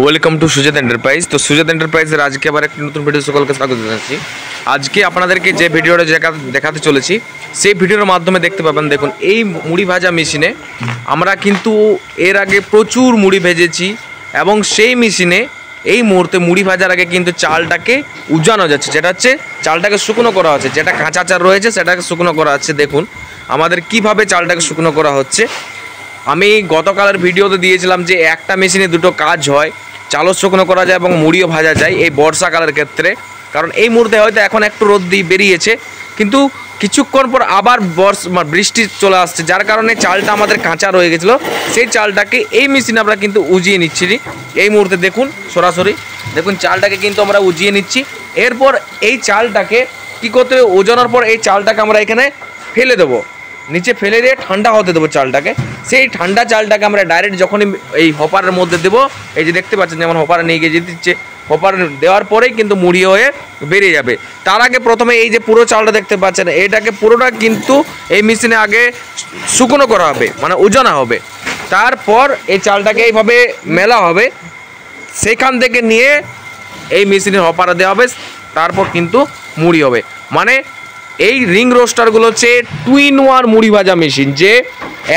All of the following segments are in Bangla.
ওয়েলকাম টু সুজাত এন্টারপ্রাইজ। তো সুজাত এন্টারপ্রাইজের আজকে আবার একটা নতুন ভিডিও সকলকে স্বাগত জানাচ্ছি। আজকে আপনাদেরকে যে ভিডিওটা দেখাতে চলেছি সেই ভিডিওর মাধ্যমে দেখতে পাবেন। দেখুন, এই মুড়ি ভাজা মেশিনে আমরা কিন্তু এর আগে প্রচুর মুড়ি ভেজেছি এবং সেই মেশিনে এই মুহূর্তে মুড়ি ভাজার আগে কিন্তু চালটাকে উজানো যাচ্ছে, যেটা হচ্ছে চালটাকে শুকনো করা হচ্ছে। যেটা কাঁচা চাল রয়েছে সেটাকে শুকনো করা হচ্ছে। দেখুন আমাদের কিভাবে চালটাকে শুকনো করা হচ্ছে। আমি গতকালের ভিডিওতে দিয়েছিলাম যে একটা মেশিনে দুটো কাজ হয়, চালও শুকনো করা যায় এবং মুড়িও ভাজা যায় এই বর্ষাকালের ক্ষেত্রে। কারণ এই মুহূর্তে হয়তো এখন একটু রোদ বেরিয়েছে, কিন্তু কিছুক্ষণ পর আবার বৃষ্টি চলে আসছে, যার কারণে চালটা আমাদের কাঁচা রয়ে গেছিলো। সেই চালটাকে এই মেশিনে আমরা কিন্তু উজিয়ে নিচ্ছি এই মুহূর্তে। দেখুন সরাসরি দেখুন চালটাকে কিন্তু আমরা উজিয়ে নিচ্ছি। এরপর এই চালটাকে কী করতে হবে, ওজানোর পর এই চালটাকে আমরা এখানে ফেলে দেবো, নিচে ফেলে দিয়ে ঠান্ডা হতে দেবো চালটাকে। সেই ঠান্ডা চালটাকে আমরা ডাইরেক্ট যখনই এই হপারের মধ্যে দেবো, এই যে দেখতে পাচ্ছেন যেমন হপারে নিয়ে গিয়ে দিচ্ছে, হপার দেওয়ার পরেই কিন্তু মুড়ি হয়ে বেরিয়ে যাবে। তার আগে প্রথমে এই যে পুরো চালটা দেখতে পাচ্ছেন, এটাকে পুরোটা কিন্তু এই মেশিনে আগে শুকনো করা হবে, মানে ওজানো হবে। তারপর এই চালটাকে এইভাবে মেলা হবে, সেখান থেকে নিয়ে এই মেশিনে হপারে দেওয়া হবে, তারপর কিন্তু মুড়ি হবে। মানে এই রিং রোস্টারগুলো হচ্ছে 2-in-1 মুড়ি ভাজা মেশিন। যে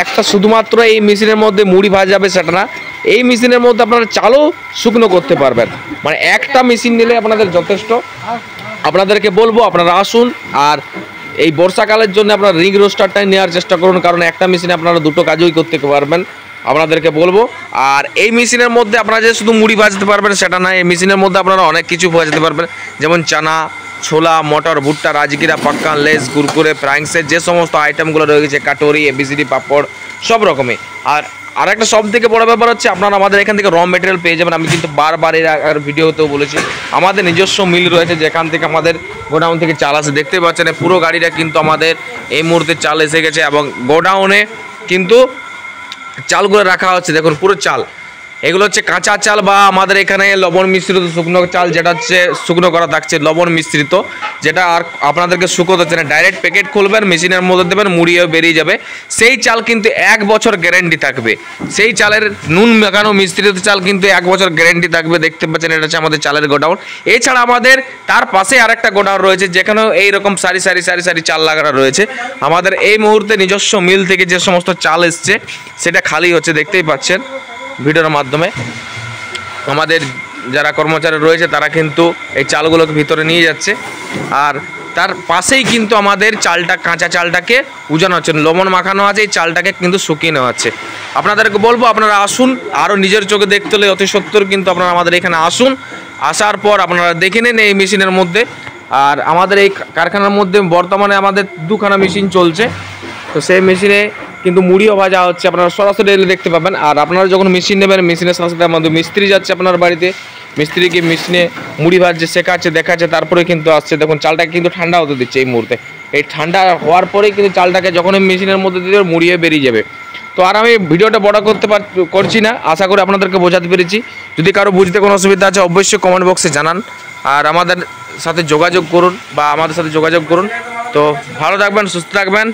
একটা শুধুমাত্র এই মেশিনের মধ্যে মুড়ি ভাজাবে সেটা না, এই মেশিনের মধ্যে আপনারা চালও শুকনো করতে পারবেন। মানে একটা মেশিন নিলে আপনাদের যথেষ্ট। আপনাদেরকে বলবো আপনারা আসুন, আর এই বর্ষাকালের জন্য আপনারা রিং রোস্টারটাই নেওয়ার চেষ্টা করুন, কারণ একটা মেশিনে আপনারা দুটো কাজই করতে পারবেন আপনাদেরকে বলবো। আর এই মেশিনের মধ্যে আপনারা যে শুধু মুড়ি ভাজতে পারবেন সেটা না, এই মেশিনের মধ্যে আপনারা অনেক কিছু ভাজতে পারবেন, যেমন চানা, ছোলা, মটর, ভুট্টা, রাজগিরা, পাক্কা, লেস, কুরকুরে, ফ্রাইংসের যে সমস্ত আইটেমগুলো রয়েছে, কাটোরি, এবিসিডি, পাপড়, সব রকমই। আর একটা সব থেকে বড় ব্যাপার হচ্ছে আপনারা আমাদের এখান থেকে র মেটেরিয়াল পেয়ে যাবেন। আমি কিন্তু বারবার এর ভিডিওতেও বলেছি, আমাদের নিজস্ব মিল রয়েছে যেখান থেকে আমাদের গোডাউন থেকে চাল আসে। দেখতে পাচ্ছেন পুরো গাড়িটা কিন্তু আমাদের এই মুহূর্তে চাল এসে গেছে এবং গোডাউনে কিন্তু চালগুলো রাখা হচ্ছে। দেখুন পুরো চাল, এগুলো হচ্ছে কাঁচা চাল বা আমাদের এখানে লবণ মিশ্রিত শুকনো চাল, যেটা হচ্ছে শুকনো করা থাকছে লবণ মিশ্রিত, যেটা আর আপনাদেরকে শুকোতে হচ্ছে না। ডাইরেক্ট প্যাকেট খুলবেন, মেশিনের মধ্যে দেবেন, মুড়িয়ে বেরিয়ে যাবে। সেই চাল কিন্তু 1 বছর গ্যারেন্টি থাকবে। সেই চালের নুন মেকানো মিশ্রিত চাল কিন্তু 1 বছর গ্যারেন্টি থাকবে। দেখতে পাচ্ছেন এটা হচ্ছে আমাদের চালের গোডাউন। এছাড়া আমাদের তার পাশে আরেকটা গোডাউন রয়েছে, যেখানেও এইরকম সারি সারি সারি সারি চাল লাগানো রয়েছে। আমাদের এই মুহূর্তে নিজস্ব মিল থেকে যে সমস্ত চাল এসছে সেটা খালি হচ্ছে, দেখতেই পাচ্ছেন ভিডিওর মাধ্যমে। আমাদের যারা কর্মচারী রয়েছে তারা কিন্তু এই চালগুলোকে ভিতরে নিয়ে যাচ্ছে, আর তার পাশেই কিন্তু আমাদের চালটা, কাঁচা চালটাকে উজানো হচ্ছে, লবণ মাখানো আছে, এই চালটাকে কিন্তু শুকিয়ে নেওয়া হচ্ছে। আপনাদেরকে বলবো আপনারা আসুন, আরও নিজের চোখে দেখতে হলে অতি সত্তর কিন্তু আপনারা আমাদের এখানে আসুন। আসার পর আপনারা দেখে নেন এই মেশিনের মধ্যে। আর আমাদের এই কারখানার মধ্যে বর্তমানে আমাদের 2খানা মেশিন চলছে, তো সেই মেশিনে কিন্তু মুড়িও ভাজা হচ্ছে, আপনারা সরাসরি এলে দেখতে পাবেন। আর আপনারা যখন মেশিন নেবেন, মেশিনের সাথে সাথে আমাদের মিস্ত্রি যাচ্ছে আপনার বাড়িতে, মিস্ত্রিকে মেশিনে মুড়ি ভাজছে, শেখাচ্ছে, দেখাচ্ছে, তারপরে কিন্তু আসছে। দেখুন চালটাকে কিন্তু ঠান্ডা হতে দিচ্ছে এই মুহূর্তে। এই ঠান্ডা হওয়ার পরেই কিন্তু চালটাকে যখন মেশিনের মধ্যে দিয়ে মুড়িয়ে বেরিয়ে যাবে। তো আর আমি ভিডিওটা বড় করছি না, আশা করি আপনাদেরকে বোঝাতে পেরেছি। যদি কারো বুঝতে কোনো অসুবিধা আছে অবশ্যই কমেন্ট বক্সে জানান, আর আমাদের সাথে যোগাযোগ করুন বা আমাদের সাথে যোগাযোগ করুন। তো ভালো থাকবেন, সুস্থ থাকবেন।